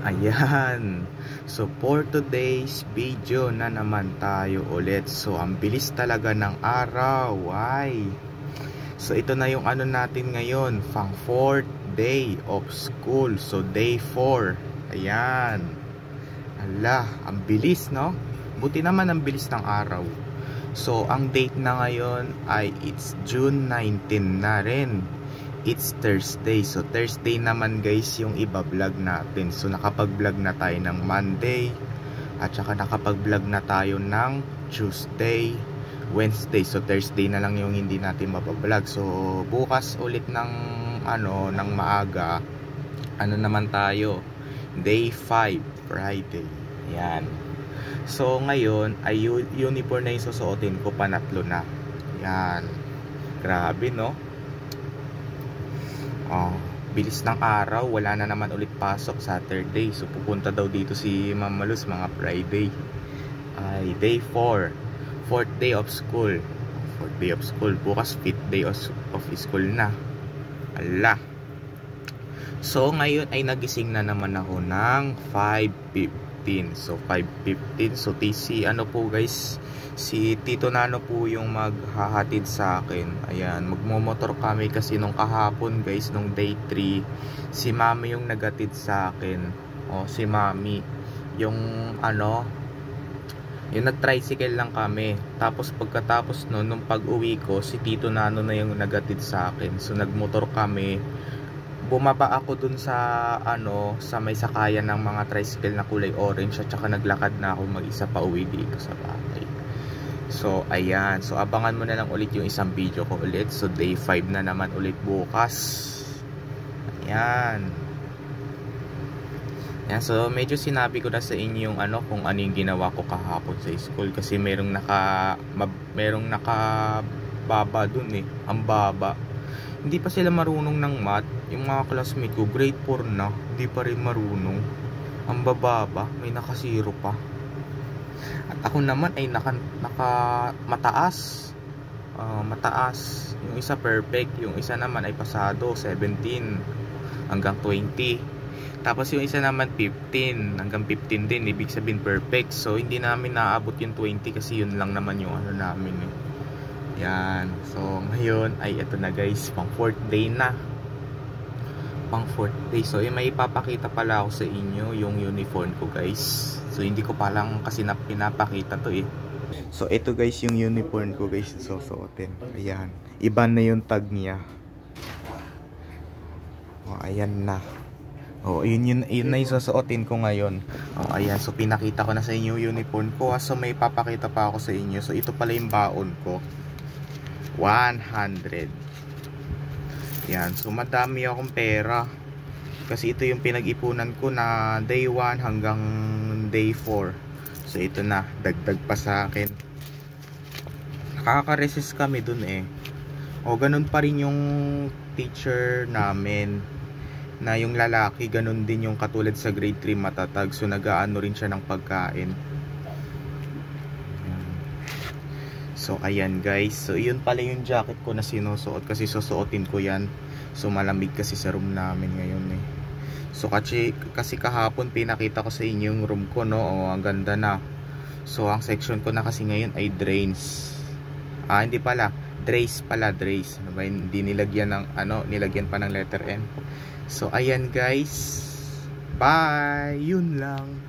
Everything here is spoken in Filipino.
Ayan. So for today's video na naman tayo ulit. So ang bilis talaga ng araw. Why? So ito na yung ano natin ngayon, pang 4th day of school. So day 4. Ayan. Ala, ang bilis, no? Buti naman ang bilis ng araw. So ang date na ngayon ay it's June 19 na rin. It's Thursday. So Thursday naman guys yung iba-vlog natin. So nakapag-vlog na tayo ng Monday. At saka nakapag-vlog na tayo ng Tuesday, Wednesday. So Thursday na lang yung hindi natin mapablog. So bukas ulit ng ng maaga. Ano naman tayo? Day 5, Friday. Yan. So ngayon ay uniform na yung susuotin ko, panatlo na. Yan. Grabe, no? Bilis ng araw. Wala na naman ulit pasok Saturday. So pupunta daw dito si Ma'am Malus mga Friday. Ay day 4, 4th day of school. 4th day of school. Bukas 5th day of school na. Ala. So ngayon ay nagising na naman ako ng 5:15. So 5:15. So si ano po guys, si Tito Nano po yung maghahatid sa akin. Ayan, magmomotor kami kasi nung kahapon guys, nung day 3, si Mami yung naghatid sa akin. Si Mami yung yung nag-tricycle lang kami. Tapos pagkatapos nung pag-uwi ko, si Tito Nano na yung naghatid sa akin. So nagmotor kami. Bumaba ako dun sa sa may sakayan ng mga tricycle na kulay orange, at saka naglakad na ako mag-isa pa uwi dito sa bahay. So ayan, so abangan mo na lang ulit yung isang video ko ulit. So day 5 na naman ulit bukas. Ayan. Ayan, so medyo sinabi ko na sa inyo yung kung ano yung ginawa ko kahapon sa school, kasi merong nakababa dun ang baba. Hindi pa sila marunong ng math. Yung mga classmate ko, grade 4 na, hindi pa rin marunong. Ang bababa, may nakasiro pa. At ako naman ay mataas. Mataas. Yung isa perfect, yung isa naman ay pasado, 17 hanggang 20. Tapos yung isa naman 15 hanggang 15 din, ibig sabihin perfect. So hindi namin naabot yung 20 kasi yun lang naman yung namin Yan. So ngayon ay ito na guys, pang 4th day na. Pang 4th day. So may ipapakita pala ako sa inyo yung uniform ko guys. So hindi ko pa lang kasi pinapakita to So ito guys yung uniform ko guys, susuotin. Ayan. Iba na yung tag niya. Ayan na. Yun na yung susuotin ko ngayon. Ayan. So pinakita ko na sa inyo yung uniform ko. So may ipapakita pa ako sa inyo. So ito pala yung baon ko. 100. Yan, so madami akong pera kasi ito yung pinag-ipunan ko na day 1 hanggang day 4. So ito na, dagdag pa sa akin. Nakaka-resist kami dun ganun pa rin yung teacher namin na yung lalaki, ganun din yung katulad sa grade 3 matatag. So nag-aano rin siya ng pagkain. So ayan guys, so yun pala yung jacket ko na sinusuot kasi susuotin ko yan. So malamig kasi sa room namin ngayon So kasi kahapon pinakita ko sa inyo yung room ko ang ganda na. So ang section ko na kasi ngayon ay drains. Hindi pala, drays pala, drays. Hindi nilagyan ng nilagyan pa ng letter N. So ayan guys. Bye, yun lang.